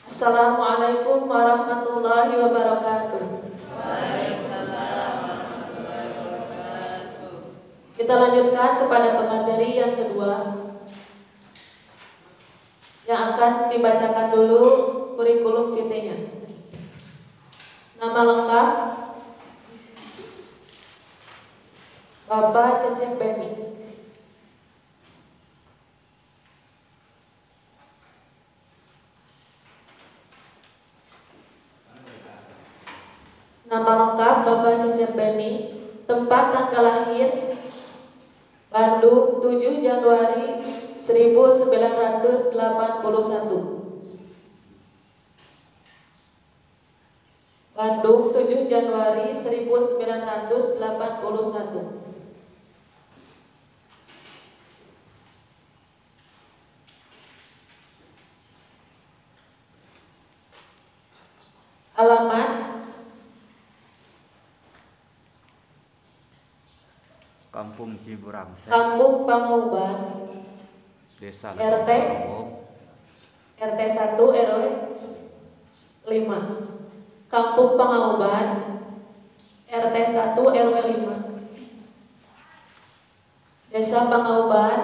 Assalamualaikum warahmatullahi wabarakatuh. Kita lanjutkan kepada pemateri yang kedua, yang akan dibacakan dulu kurikulum vitae-nya. Nama lengkap Bapak Cecep Beni. Nama lengkap Bapak Cecep Beni. Tempat tanggal lahir Bandung 7 Januari 1981. Bandung 7 Januari 1981. Alamat Kampung Ciburangsek, Kampung Pangauban, Desa RT 1 RW 5. Kampung Pangauban, RT 1 RW 5. Desa Pangauban,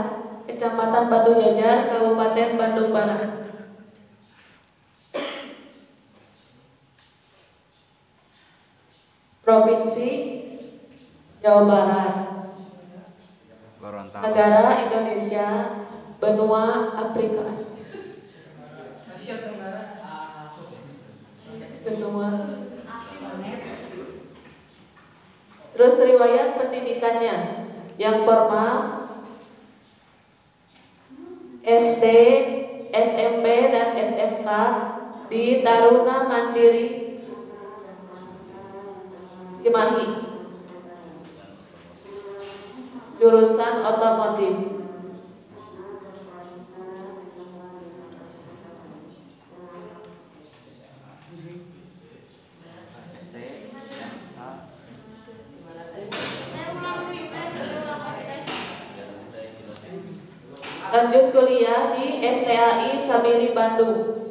Kecamatan Batu Jajar, Kabupaten Bandung Barat. Provinsi Jawa Barat. Gorontalo, Negara Indonesia, benua Afrika. Benua. Terus riwayat pendidikannya yang formal SD, SMP dan SMK di Taruna Mandiri Cimahi, jurusan otomotif. Lanjut kuliah di STAI Sabili Bandung.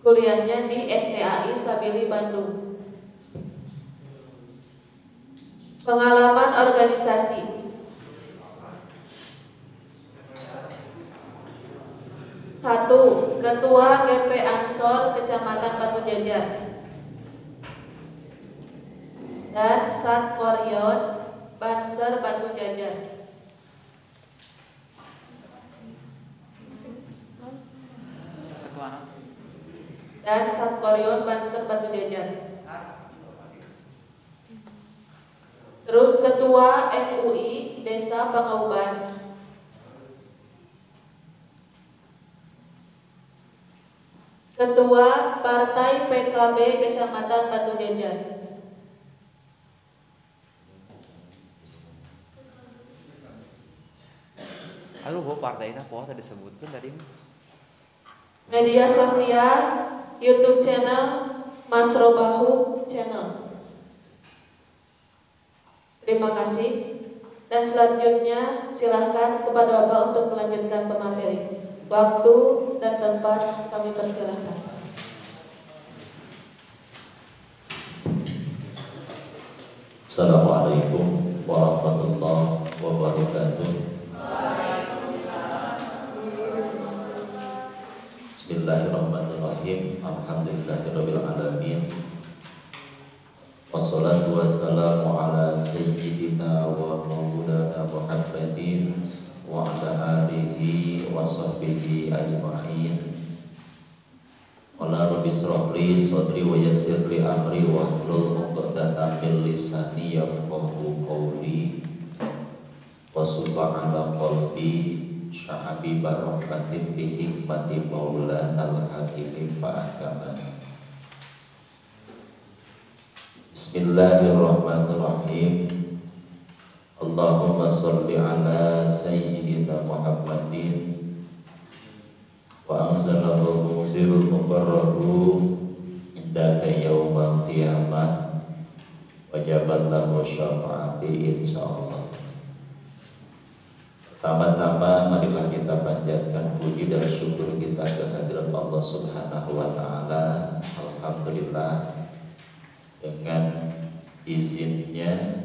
Kuliahnya di STAI Sabili Bandung. Pengalaman organisasi. 1. Ketua GP Ansor Kecamatan Batu Jajar dan Satkoryon Banser Batu Jajar. Dan Satkoryon Banser Batu Jajar. Terus Ketua MUI Desa Pangauban. Ketua Partai PKB Kecamatan Batu Jajar. halo bu partainya po tadi disebutkan tadi. Media sosial YouTube channel Mas Robahu Channel. Terima kasih. Dan selanjutnya silahkan kepada Bapak untuk melanjutkan pemateri. Waktu dan tempat kami persilahkan. Assalamualaikum warahmatullahi wabarakatuh. Bismillahirrahmanirrahim. Alhamdulillahirabbil alamin. Wassalatu wassalamu ala sayyidina wa maulana Muhammadin wa ala alihi wa sahbihi ajma'in. Qala rabbi ishrah li sadri wa yassir li amri wahlul 'uqdatam min lisani yafqahu qawli wasubha ala qalbi sya'abi barakatin fi hikmati maulana al-hakim fa'ahkamah. Bismillahirrahmanirrahim. Allahumma salli ala sayyidina Muhammadin wa anzalahu muzirul mubarrahu indaka yawmal qiyamah wa jaballahu syafa'ati insyaallah. Pertama-tama marilah kita panjatkan puji dan syukur kita kehadirat Allah Subhanahu wa taala. Alhamdulillah, dengan izinnya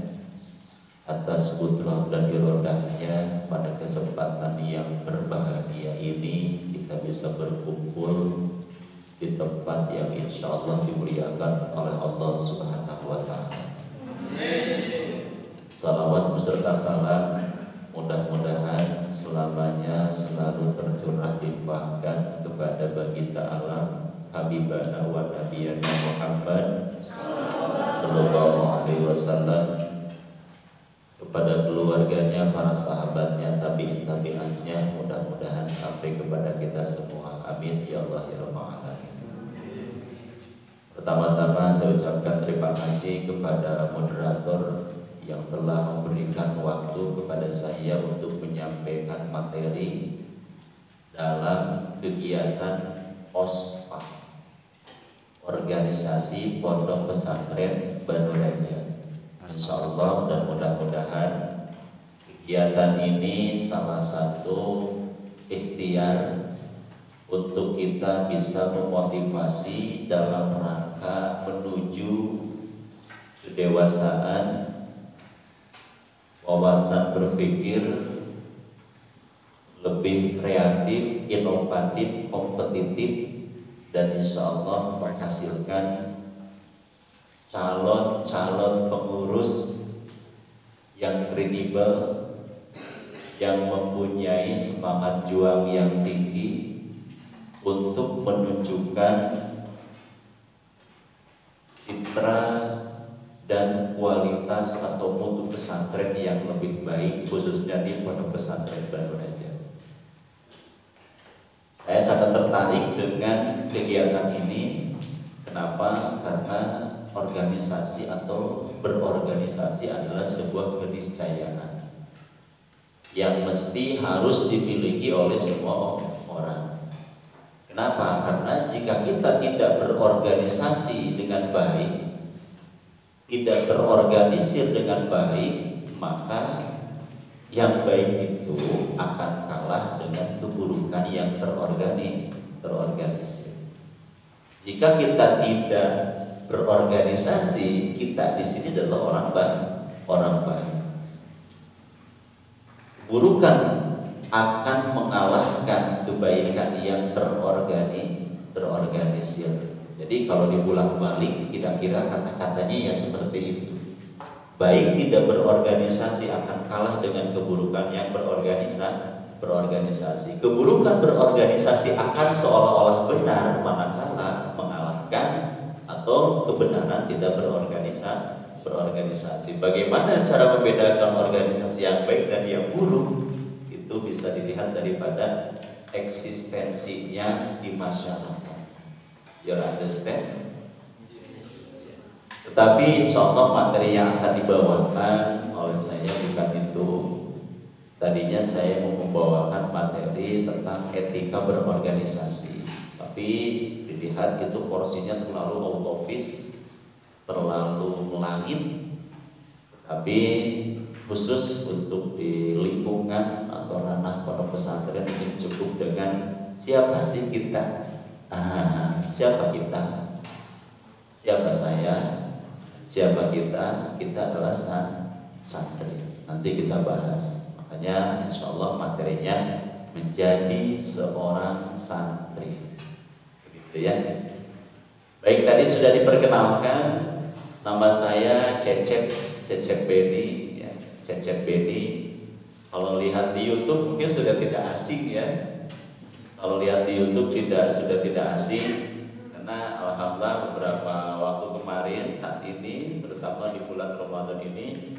atas kudrah dan iradahnya pada kesempatan yang berbahagia ini kita bisa berkumpul di tempat yang insya Allah dimuliakan oleh Allah Subhanahu wa taala. Salawat beserta salam mudah-mudahan selamanya selalu tercurah limpahkan kepada baginda alam Habibana wa Nabiyana Muhammad sallallahu alaihi wasallam, kepada keluarganya, para sahabatnya, tabi'in-tabi'atnya, mudah-mudahan sampai kepada kita semua. Amin ya Allah ya Rabbal alamin. Pertama-tama saya ucapkan terima kasih kepada moderator yang telah memberikan waktu kepada saya untuk menyampaikan materi dalam kegiatan OSPA, Organisasi Pondok Pesantren Banu Raja. Insya Allah dan mudah-mudahan kegiatan ini salah satu ikhtiar untuk kita bisa memotivasi dalam rangka menuju kedewasaan, wawasan berpikir lebih kreatif, inovatif, kompetitif, dan insya Allah menghasilkan calon-calon pengurus yang kredibel, yang mempunyai semangat juang yang tinggi untuk menunjukkan citra dan kualitas atau mutu pesantren yang lebih baik, khususnya di Pondok Pesantren Banu Raja. Saya sangat tertarik dengan kegiatan ini. Kenapa? Karena organisasi atau berorganisasi adalah sebuah keniscayaan yang mesti harus dimiliki oleh semua orang. Kenapa? Karena jika kita tidak berorganisasi dengan baik, tidak berorganisir dengan baik, maka yang baik itu akan kalah dengan keburukan yang terorganisir. Jika kita tidak berorganisasi, kita di sini adalah orang baik. Keburukan akan mengalahkan kebaikan yang terorganisir. Jadi kalau dibolak-balik, kira-kira kata-katanya ya seperti itu. Baik tidak berorganisasi akan kalah dengan keburukan yang berorganisasi. Keburukan berorganisasi akan seolah-olah benar manakala mengalahkan atau kebenaran tidak berorganisasi. Bagaimana cara membedakan organisasi yang baik dan yang buruk? Itu bisa dilihat daripada eksistensinya di masyarakat. You understand? Tetapi insya Allah materi yang akan dibawakan oleh saya bukan itu. Tadinya saya mau membawakan materi tentang etika berorganisasi, tapi dilihat itu porsinya terlalu autofis, terlalu melangit. Tapi khusus untuk di lingkungan atau ranah pondok pesantren ini cukup dengan siapa sih kita? Siapa kita? Siapa saya? Siapa kita? Kita adalah santri. Nanti kita bahas. Makanya insya Allah materinya menjadi seorang santri. Begitu ya. Baik, tadi sudah diperkenalkan. Nama saya Cecep Beni. Ya, Cecep Beni. Kalau lihat di YouTube mungkin sudah tidak asing ya. Kalau lihat di YouTube sudah tidak asing, karena alhamdulillah beberapa waktu kemarin saat ini, terutama di bulan Ramadan ini,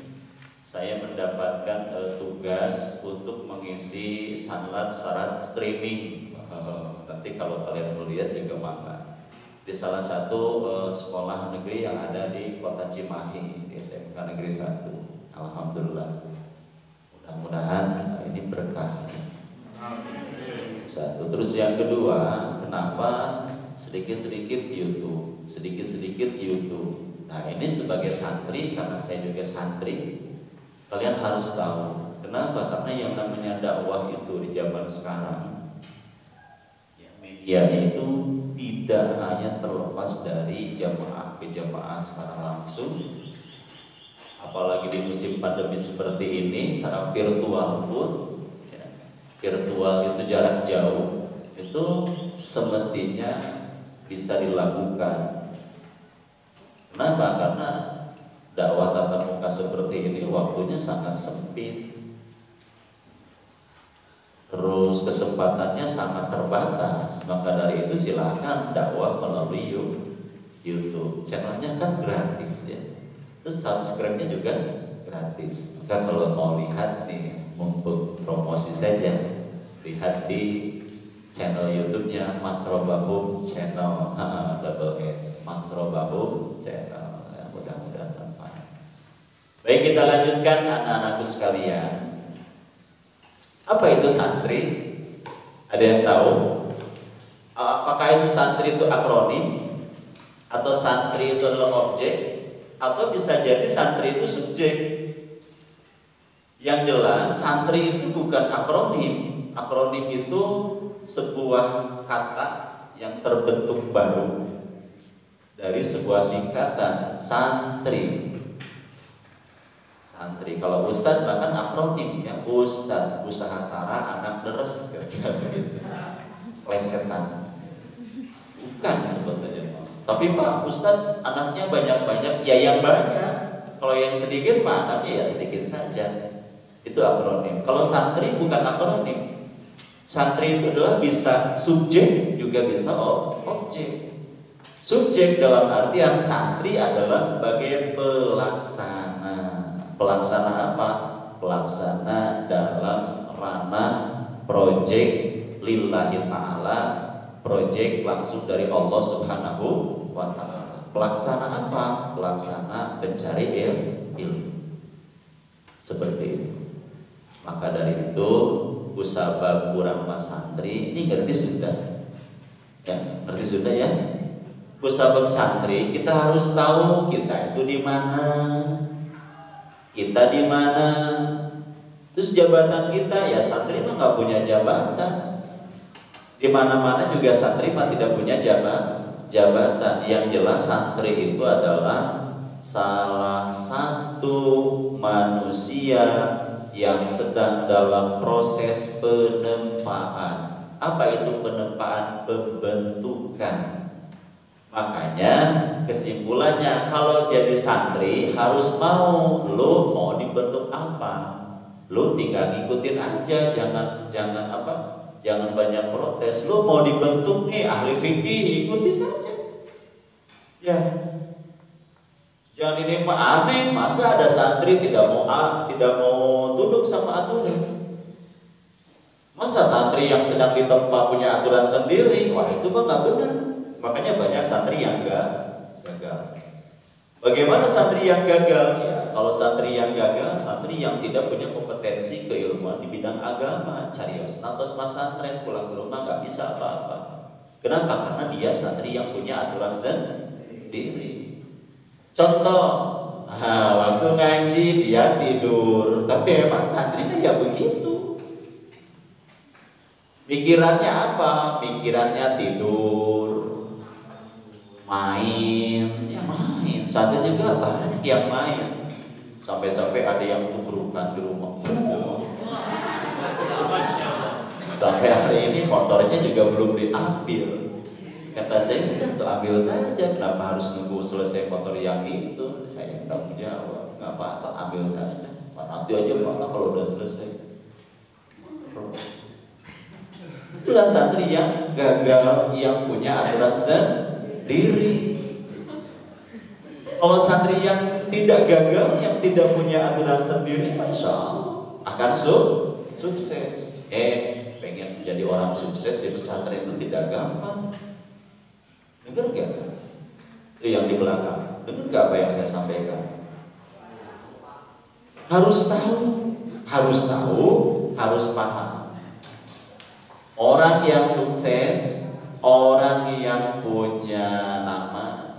saya mendapatkan tugas untuk mengisi sanlat syarat streaming. Nanti kalau kalian melihat juga maka di salah satu sekolah negeri yang ada di Kota Cimahi, di SMK Negeri 1. Alhamdulillah. Mudah-mudahan ini berkah. Satu. Terus yang kedua, kenapa sedikit-sedikit YouTube, sedikit-sedikit YouTube. Nah ini sebagai santri, karena saya juga santri, kalian harus tahu Kenapa? Karena yang namanya dakwah itu di zaman sekarang, ya, medianya itu tidak hanya terlepas dari jamaah ke jamaah secara langsung, apalagi di musim pandemi seperti ini, secara virtual pun, ya, virtual itu jarak jauh, itu semestinya bisa dilakukan. Kenapa? Karena dakwah tatap muka seperti ini waktunya sangat sempit, terus kesempatannya sangat terbatas. Maka dari itu silakan dakwah melalui YouTube. Channelnya kan gratis ya, terus subscribe-nya juga gratis. Maka kalau mau lihat nih, mumpung promosi saja, lihat di channel YouTube-nya Mas Robahum Channel, double S, Mas Robahum Channel. Mudah-mudahan bermanfaat. Baik, kita lanjutkan anak-anakku sekalian. Apa itu santri? Ada yang tahu? Apakah itu santri itu akronim? Atau santri itu adalah objek? Atau bisa jadi santri itu subjek? Yang jelas santri itu bukan akronim. Akronim itu sebuah kata yang terbentuk baru dari sebuah singkatan santri. Santri, kalau ustadz bahkan akronim ya, ustadz usaha tara anak deres, kira-kira begitu. Plesetan. Bukan sebetulnya. Tapi Pak ustadz anaknya banyak-banyak, ya yang banyak. Kalau yang sedikit Pak anaknya ya sedikit saja. Itu akronim. Kalau santri bukan akronim. Santri itu adalah bisa subjek juga bisa objek. Subjek dalam artian santri adalah sebagai pelaksana. Pelaksana apa? Pelaksana dalam ranah projek lillahi ta'ala, projek langsung dari Allah Subhanahu wa ta'ala. Pelaksana apa? Pelaksana pencari ilmu. Seperti itu. Maka dari itu usabab kurang mas santri ini ngerti sudah? Ya, ngerti sudah ya? Usabab santri kita harus tahu kita itu di mana, kita di mana. Terus jabatan kita ya, santri mah nggak punya jabatan. Di mana-mana juga santri mah tidak punya jabatan. Yang jelas santri itu adalah salah satu manusia yang sedang dalam proses penempaan. Apa itu penempaan? Pembentukan. Makanya kesimpulannya kalau jadi santri harus mau, lo mau dibentuk apa, lo tinggal ngikutin aja, jangan banyak protes. Lo mau dibentuk nih ahli fikih, ikuti saja. Ya, jangan ini mah aneh, masa ada santri tidak mau tunduk sama aturan. Masa santri yang sedang ditempa punya aturan sendiri, wah itu mah nggak benar. Makanya banyak santri yang gagal. Bagaimana santri yang gagal? Ya, kalau santri yang gagal, santri yang tidak punya kompetensi keilmuan di bidang agama, carios natos masantren, pulang ke rumah nggak bisa apa-apa. Kenapa? Karena dia santri yang punya aturan sendiri. Contoh, waktu ngaji dia tidur, tapi emang santrinya ya begitu. Pikirannya apa? Pikirannya tidur, main, ya main. Santri juga banyak yang main. Sampai-sampai ada yang tubrukan di rumah. Sampai hari ini motornya juga belum diambil. Kata saya, udah tuh ambil saja. Kenapa harus nunggu selesai motor yang itu? Saya tanggung jawab. Nggak apa-apa, ambil saja. Nanti aja Pak kalau udah selesai. Itulah santri yang gagal, yang punya aturan sendiri. Kalau santri yang tidak gagal, yang tidak punya aturan sendiri, masya Allah akan sukses. Pengen menjadi orang sukses di pesantren itu tidak gampang. Dengar gak? Itu yang di belakang. Dengar gak apa yang saya sampaikan? Harus tahu, harus paham. Orang yang sukses, orang yang punya nama.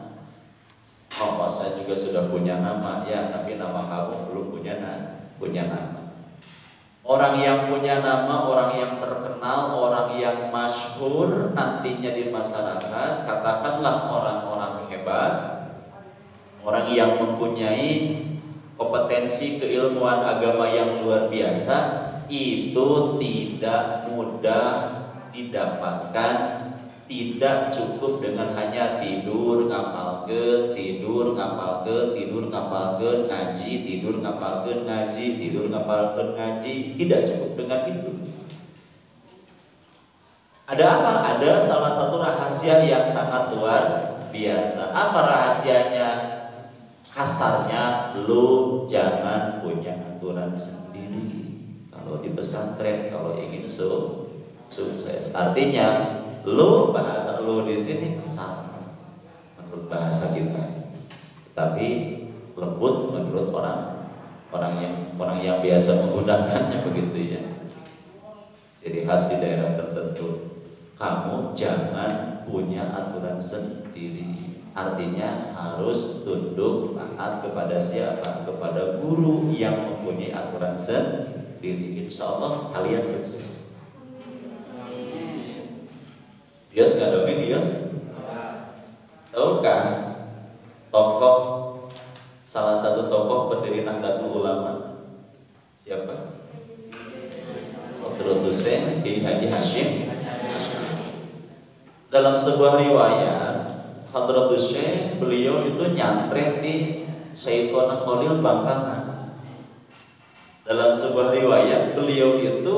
Oh, saya juga sudah punya nama ya, tapi nama kamu belum punya nama. Orang yang punya nama, orang yang terkenal, orang yang masyhur nantinya di masyarakat, katakanlah orang-orang hebat, orang yang mempunyai kompetensi keilmuan agama yang luar biasa, itu tidak mudah didapatkan. Tidak cukup dengan hanya tidur ngapalkeun, tidur ngapalkeun, tidur ngapalkeun, ngaji, tidur ngapalkeun, ngaji, tidur ngapalkeun, ngaji. Tidak cukup dengan itu. Ada apa? Ada salah satu rahasia yang sangat luar biasa. Apa rahasianya? Kasarnya, lu jangan punya aturan sendiri. Kalau di pesantren, kalau ingin sukses, artinya lu, bahasa lu di sini kasar menurut bahasa kita, tapi lembut menurut orang yang biasa menggunakannya, begitu ya. Jadi khas di daerah tertentu. Kamu jangan punya aturan sendiri. Artinya harus tunduk taat kepada siapa? Kepada guru yang mempunyai aturan sendiri. Insya Allah kalian sukses. Yos nggak domin Yos? Tahukah tokoh, salah satu tokoh pendiri Nahdlatul Ulama siapa? Hadratus Syekh Kiai Haji Hasyim. Dalam sebuah riwayat, Hadratus Syekh beliau itu nyantren di Syekhona Khalil Bangkangan. Dalam sebuah riwayat beliau itu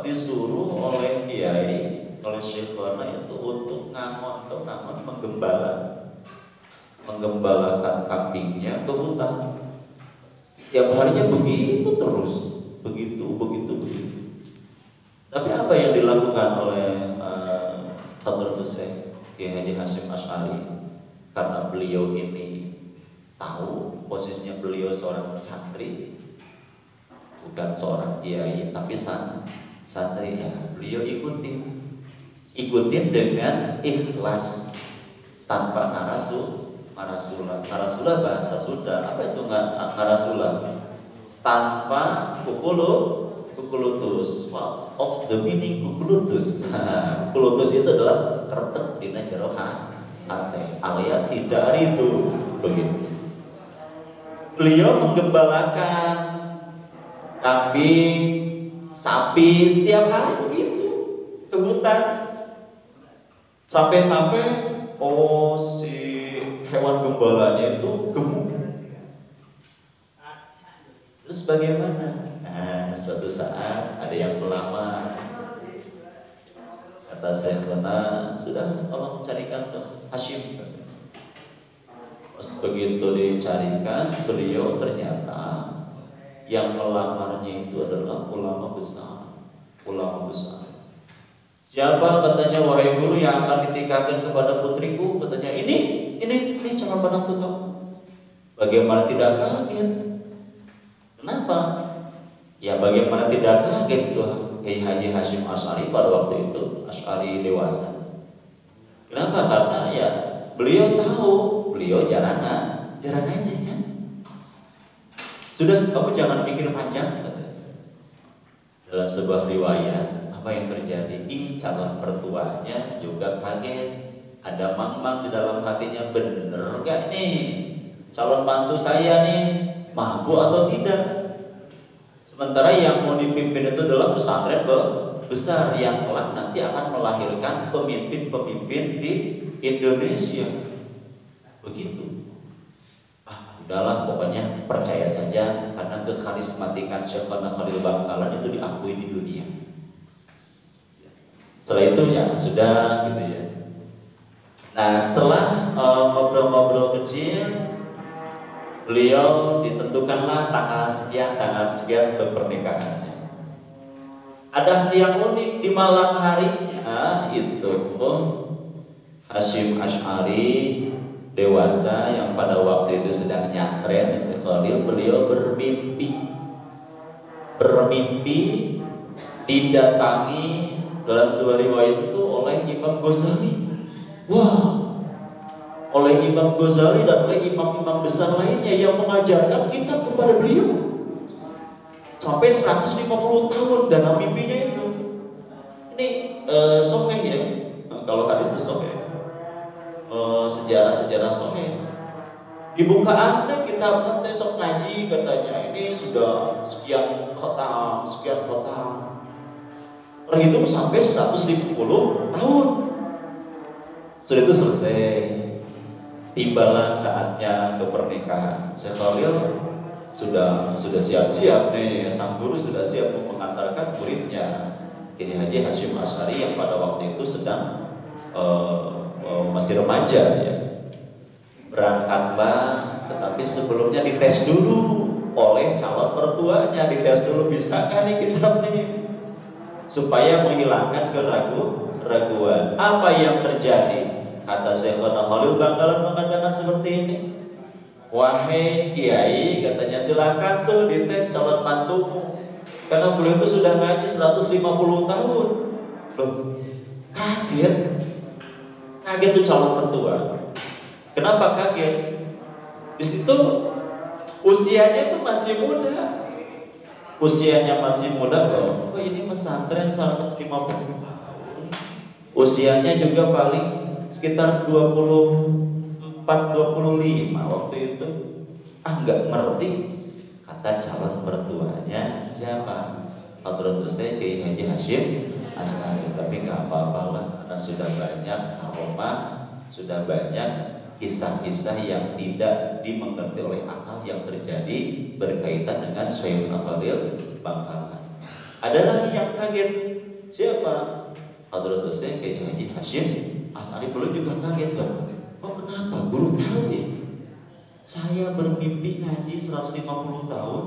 disuruh oleh kiai, oleh syekhona itu untuk ngangon menggembalakan kambingnya ke hutan. Tiap harinya begitu terus, begitu. Tapi apa yang dilakukan oleh Hadratus Syekh Kiai Haji Hasyim Asy'ari? Karena beliau ini tahu posisinya beliau seorang santri, bukan seorang kiai, tapi santri ya, beliau ikutin dengan ikhlas, tanpa narasulah bahasa Sunda. Apa itu narasulah? Tanpa kukulutus. Of the meaning kukulutus. Kukulutus itu adalah kertek dina jero hati, alias tidak rindu, begitu. Beliau menggembalakan kambing, sapi setiap hari begitu ke hutan, sampai-sampai si hewan gembalanya itu gemuk. Terus bagaimana? Nah, suatu saat ada yang melamar. Kata Syekhona, sudah tolong carikan ke Hasyim. Pas begitu dicarikan, beliau ternyata yang melamarnya itu adalah ulama besar. Siapa? Katanya, wahai guru yang akan ditikahkan kepada putriku. Katanya, ini calon menantu kamu. Bagaimana tidak kaget? Kenapa? Ya bagaimana tidak kaget tuh Kiai Haji Hasyim Asy'ari pada waktu itu, Asy'ari dewasa. Kenapa? Karena ya beliau tahu, beliau jarang ngaji kan. Sudah, kamu jangan pikir panjang. Dalam sebuah riwayat, apa yang terjadi? Calon mertuanya juga kaget. Ada mang-mang di dalam hatinya, bener gak nih calon mantu saya nih mampu atau tidak? Sementara yang mau dipimpin itu adalah pesantren besar yang kelak nanti akan melahirkan pemimpin-pemimpin di Indonesia. Begitu. Udahlah, pokoknya percaya saja, karena kekarismatikan Syekhona Khalil Bangkalan itu diakui di dunia. Setelah itu ya sudah gitu ya. Nah, setelah ngobrol-ngobrol kecil, beliau ditentukanlah tanggal sekian untuk pernikahannya. Ada hal yang unik di malam harinya itu Hasyim Asy'ari dewasa yang pada waktu itu sedang nyantren di Khalil, beliau bermimpi didatangi dalam sebuah riwayat itu oleh Imam Ghazali. Wah, oleh Imam Ghazali dan oleh imam-imam besar lainnya yang mengajarkan kitab kepada beliau. sampai 150 tahun dalam mimpinya itu. Ini sahih ya. Kalau hadis itu sahih. Sejarah-sejarah sahih. Dibukaan teh kitab teh sok ngaji katanya. Ini sudah sekian khatam. Terhitung sampai 150 tahun. Sudah itu selesai. Tibalah saatnya kepernikahan. Syekh Khalil sudah siap-siap nih, sang guru sudah siap mengantarkan muridnya. Kiai Haji Hasyim Asy'ari yang pada waktu itu sedang masih remaja ya. Berangkatlah, tetapi sebelumnya dites dulu oleh calon mertuanya, dites dulu bisakah nih kitab nih, supaya menghilangkan keraguan. Apa yang terjadi? Kata Syekhona Khalil Bangkalan mengatakan seperti ini. Wahai kiai, katanya silakan tuh dites calon mantumu, karena beliau itu sudah ngaji 150 tahun. Loh, kaget tuh calon mertua. Kenapa kaget? Di situ usianya itu masih muda. Usianya masih muda loh. Oh, ini pesantren 150 tahun. Usianya juga paling sekitar 24-25 waktu itu. Nggak ngerti. Kata calon mertuanya siapa? Hadratus Syekh Kiai Haji Hasyim Asy'ari. Tapi nggak apa-apalah, karena sudah banyak aroma, sudah banyak kisah-kisah yang tidak dimengerti oleh akal yang terjadi berkaitan dengan Syekh Khalil Bangkalan. Ada lagi yang kaget. Siapa? Hadratus Syekh Kiai Haji Hasyim Asy'ari. Beliau juga kaget kan. Oh, kenapa? Guru tahu ya? Saya bermimpi ngaji 150 tahun.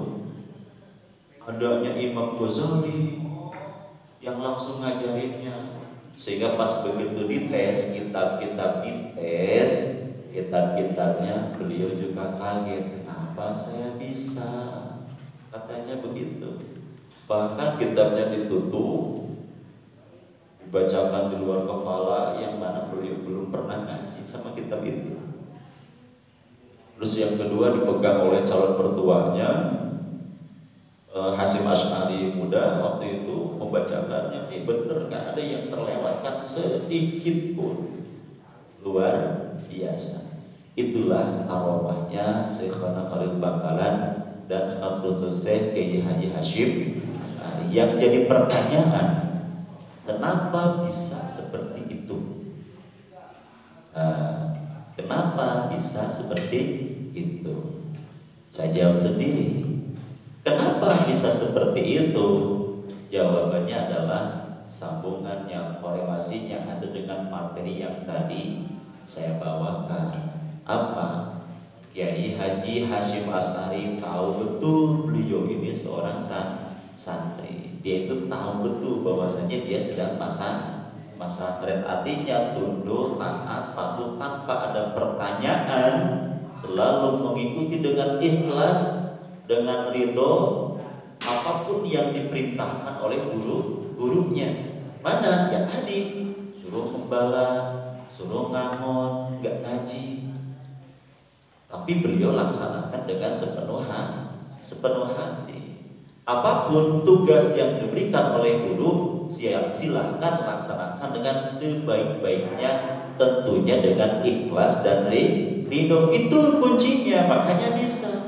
Adanya Imam Ghazali yang langsung ngajarinnya. Sehingga pas begitu dites, kitab-kitabnya beliau juga kaget. Kenapa saya bisa? Katanya begitu. Bahkan kitabnya ditutup, dibacakan di luar kepala, yang mana beliau belum pernah ngaji sama kitab itu. Terus yang kedua dipegang oleh calon mertuanya, Hasyim Asy'ari muda waktu itu membacakannya. Bener, nggak ada yang terlewatkan sedikit pun. Luar biasa. Itulah arwahnya Syekhona Khalil Bangkalan dan Hadratus Syekh Kiai Haji Hasyim Asy'ari. Yang jadi pertanyaan, kenapa bisa seperti itu? Kenapa bisa seperti itu? Saya jawab sendiri. Kenapa bisa seperti itu? Jawabannya adalah sambungannya, korelasinya ada dengan materi yang tadi saya bawakan. Apa? Kiai Haji Hasyim Asy'ari tahu betul beliau ini seorang santri. Dia itu tahu betul bahwasanya dia sedang masa tren, artinya tunduk, taat, patuh tanpa ada pertanyaan, selalu mengikuti dengan ikhlas, dengan ridho apapun yang diperintahkan oleh gurunya. Mana? Ya tadi suruh membala, suruh ngamon, nggak ngaji, tapi beliau laksanakan dengan sepenuh hati. Apapun tugas yang diberikan oleh guru, silakan laksanakan dengan sebaik-baiknya, tentunya dengan ikhlas dan ridho. Itu kuncinya, makanya bisa.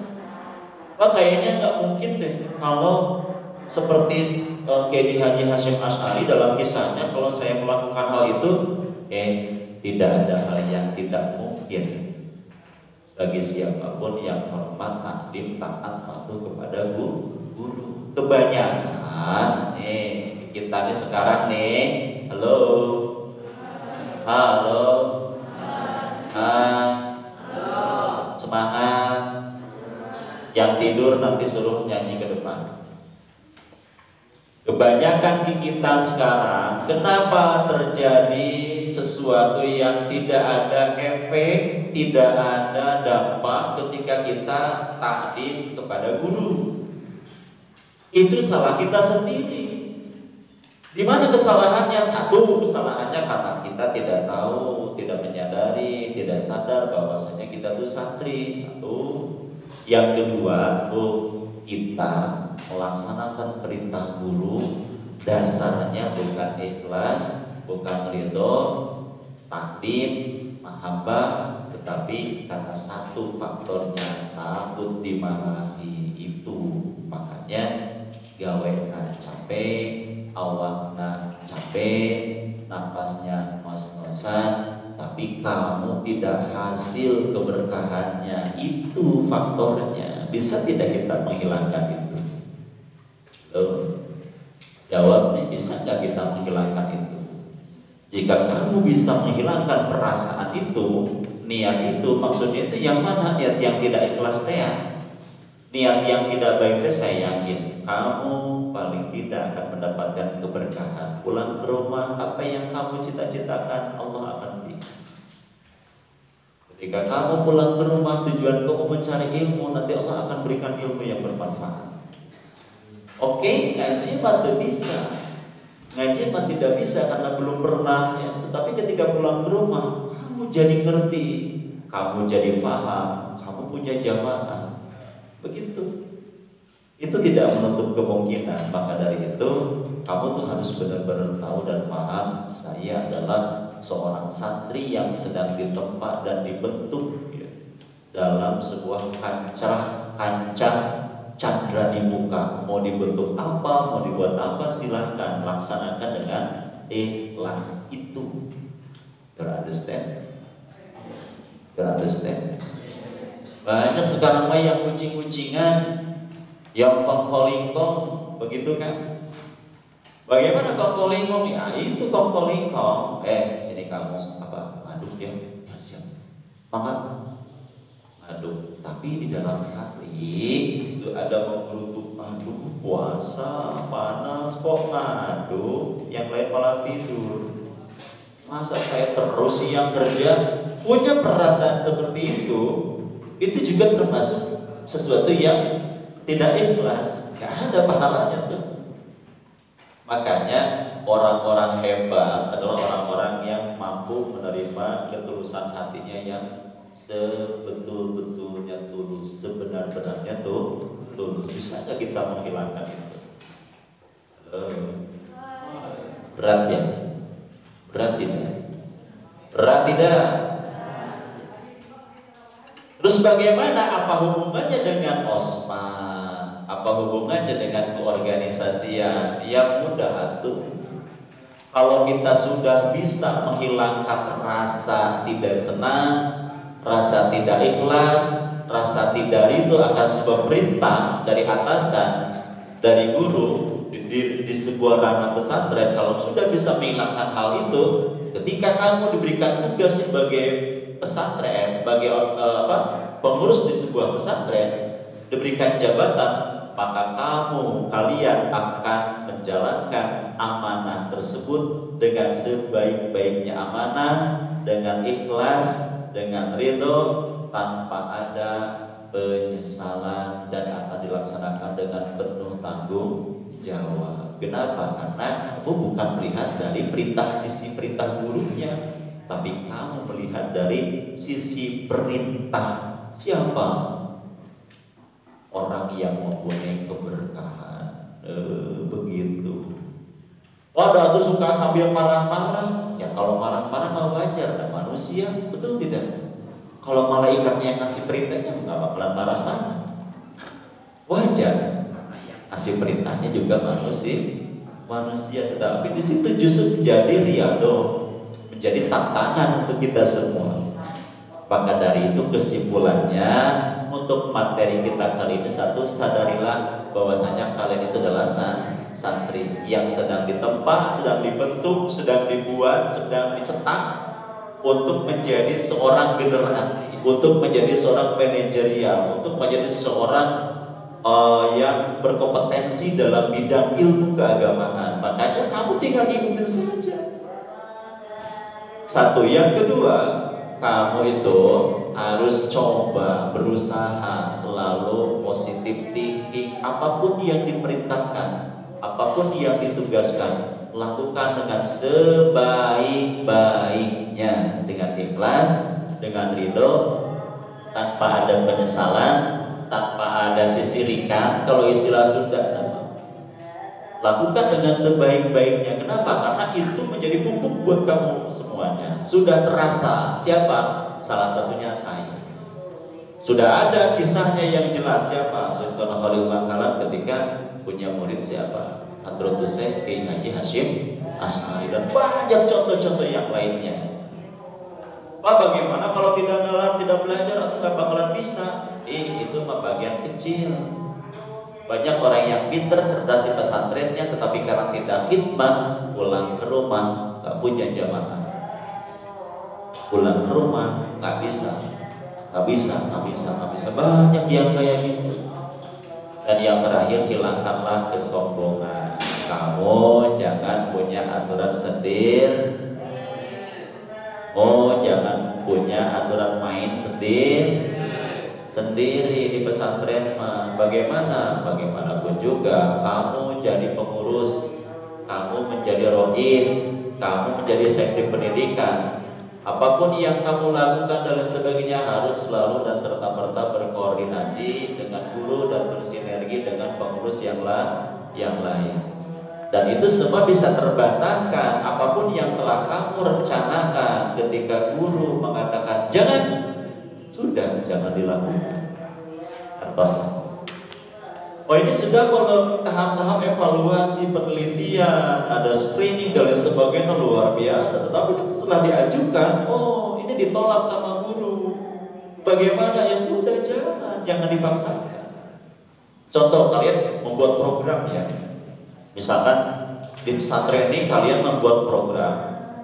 Kayaknya nggak mungkin deh kalau seperti Kiai Haji Hasyim Asy'ari dalam kisahnya, kalau saya melakukan hal itu, tidak ada hal yang tidak mungkin bagi siapapun yang hormat, takdim, taat, patuh kepada guru. Kebanyakan kita nih sekarang nih, halo, semangat. Yang tidur nanti suruh nyanyi ke depan. Kebanyakan di kita sekarang, kenapa terjadi sesuatu yang tidak ada efek, tidak ada dampak ketika kita takdim kepada guru? Itu salah kita sendiri. Di mana kesalahannya? Satu, kesalahannya karena kita tidak tahu, tidak menyadari, tidak sadar bahwasanya kita itu santri. Satu. Yang kedua, kita melaksanakan perintah guru dasarnya bukan ikhlas, bukan ridho, takdim, mahabbah, tetapi karena satu faktornya takut dimarahi itu. Makanya gawena capek, awakna capek, napasnya ngos-ngosan, tapi kamu tidak hasil keberkahannya. Itu faktornya. Bisa tidak kita menghilangkan itu? Jawabnya, bisa nggak kita menghilangkan itu? Jika kamu bisa menghilangkan perasaan itu, niat itu, maksudnya itu yang mana? Niat yang tidak ikhlas ya. Niat yang tidak baik itu, saya yakin kamu paling tidak akan mendapatkan keberkahan. Pulang ke rumah, apa yang kamu cita-citakan Allah akan beri. Ketika kamu pulang ke rumah, tujuan kamu mencari ilmu, nanti Allah akan berikan ilmu yang bermanfaat. Oke, ngaji mah tidak bisa. Ngaji mah tidak bisa karena belum pernah ya. Tetapi ketika pulang ke rumah, kamu jadi ngerti, kamu jadi paham, kamu punya jamaah. Begitu. Itu tidak menutup kemungkinan. Maka dari itu, kamu tuh harus benar-benar tahu dan paham, saya adalah seorang santri yang sedang ditempa dan dibentuk ya, dalam sebuah kancah candra di muka. Mau dibentuk apa, mau dibuat apa, silahkan laksanakan dengan ikhlas. Itu you understand? Banyak sekarang mah yang kucing-kucingan, yang kongkolingkong, begitu kan? Bagaimana kongkolingkong? Ya itu kongkolingkong. Sini kamu apa? Aduh ya, siap. Makan. Aduh, tapi di dalam hati itu ada menggerutuk, aduh puasa panas kok ngadu, yang lain malah tidur. Masa saya terus yang kerja? Punya perasaan seperti itu juga termasuk sesuatu yang tidak ikhlas. Gak ada pahalanya tuh. Makanya orang-orang hebat adalah orang-orang yang mampu menerima ketulusan hatinya yang sebetul-betulnya tulus, sebenar-benarnya tulus. Bisa nggak kita menghilangkan itu? Berat ya? Berat tidak? Berat tidak? Terus bagaimana? Apa hubungannya dengan OSPA? Apa hubungannya dengan keorganisasian? Yang mudah tuh. Kalau kita sudah bisa menghilangkan rasa tidak senang, rasa tidak ikhlas, rasa tidak ridho akan sebuah perintah dari atasan, dari guru di sebuah ranah pesantren. Kalau sudah bisa menghilangkan hal itu, ketika kamu diberikan tugas sebagai pesantren, sebagai pengurus di sebuah pesantren, diberikan jabatan, maka kalian akan menjalankan amanah tersebut dengan sebaik-baiknya amanah, dengan ikhlas, dengan ridho, tanpa ada penyesalan, dan akan dilaksanakan dengan penuh tanggung jawab. Kenapa? Karena kamu bukan melihat dari sisi perintah gurunya, tapi kamu melihat dari sisi perintah siapa? Orang yang mempunyai keberkahan. Begitu. Ada tuh suka sambil marah-marah. Ya kalau marah-marah mah wajar, dan manusia, betul tidak? Kalau malaikatnya yang ngasih perintahnya nggak bakalan marah-marah. Wajar. Karena yang ngasih perintahnya juga manusia. Tetapi di situ justru menjadi riyadhah, menjadi tantangan untuk kita semua. Maka dari itu kesimpulannya, untuk materi kita kali ini, satu, sadarilah bahwasanya kalian itu adalah santri yang sedang ditempa, sedang dibentuk, sedang dibuat, sedang dicetak untuk menjadi seorang generasi, untuk menjadi seorang manajerial, untuk menjadi seorang yang berkompetensi dalam bidang ilmu keagamaan. Makanya kamu tinggal ikutin saja. Satu. Yang kedua, kamu itu harus coba berusaha selalu positive thinking. Apapun yang diperintahkan, apapun yang ditugaskan, lakukan dengan sebaik-baiknya, dengan ikhlas, dengan ridho, tanpa ada penyesalan, tanpa ada sisirikan, kalau istilah Sunda, lakukan dengan sebaik-baiknya. Kenapa? Karena itu menjadi pupuk buat kamu semuanya. Sudah terasa. Siapa? Salah satunya saya. Sudah ada kisahnya yang jelas. Siapa? Sultan Khalil Bangkalan ketika punya murid siapa? Hadratus Syekh Kiai Haji Hasyim Asy'ari, dan banyak contoh-contoh yang lainnya. Pak, bagaimana kalau tidak nalar, tidak belajar, atau nggak bakalan bisa? Itu mah bagian kecil. Banyak orang yang pinter, cerdas di pesantrennya, tetapi karena tidak khidmah, pulang ke rumah nggak punya jamaah. Pulang ke rumah nggak bisa. Banyak yang kayak gitu. Dan yang terakhir, hilangkanlah kesombongan. Kamu jangan punya aturan sendiri. Jangan punya aturan main sendiri di pesantren mah. Bagaimanapun juga kamu jadi pengurus, kamu menjadi rois, kamu menjadi seksi pendidikan, apapun yang kamu lakukan dan sebagainya harus selalu dan serta-merta berkoordinasi dengan guru dan bersinergi dengan pengurus yang lain. Dan itu semua bisa terbantahkan apapun yang telah kamu rencanakan ketika guru mengatakan jangan, sudah jangan dilakukan. Atas. Ini sudah melalui tahap-tahap evaluasi penelitian, ada screening dan lain sebagainya, luar biasa. Tetapi setelah diajukan, ini ditolak sama guru. Bagaimana? Ya sudah, jangan dipaksakan. Contoh, kalian membuat program ya. Misalkan di pesantren ini kalian membuat program.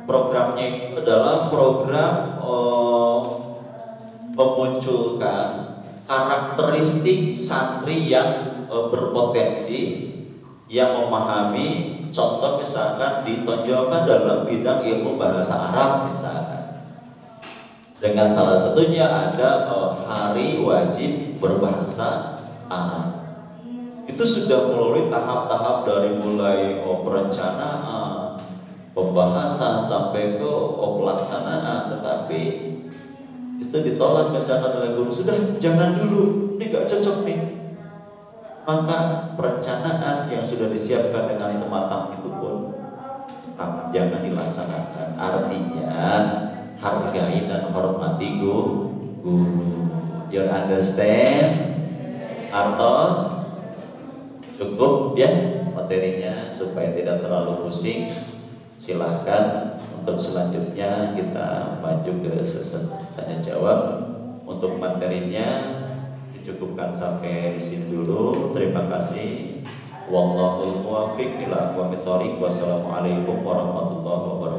Programnya itu adalah program memunculkan karakteristik santri yang berpotensi, yang memahami. Contoh misalkan ditonjolkan dalam bidang ilmu bahasa Arab misalkan. Dengan salah satunya ada hari wajib berbahasa Arab. Itu sudah melalui tahap-tahap dari mulai perencanaan, pembahasan sampai ke pelaksanaan, tetapi itu ditolak misalkan oleh guru. Sudah, jangan dulu, ini gak cocok nih. Maka perencanaan yang sudah disiapkan dengan sematang itu pun jangan dilaksanakan. Artinya hargai dan hormati guru. You understand? Artos? Cukup ya materinya supaya tidak terlalu pusing. Silahkan untuk selanjutnya kita maju ke sesi tanya jawab. Untuk materinya dicukupkan sampai di sini dulu. Terima kasih. Wallahul muwaffiq ila aqwamit thoriq. Wassalamualaikum warahmatullahi wabarakatuh.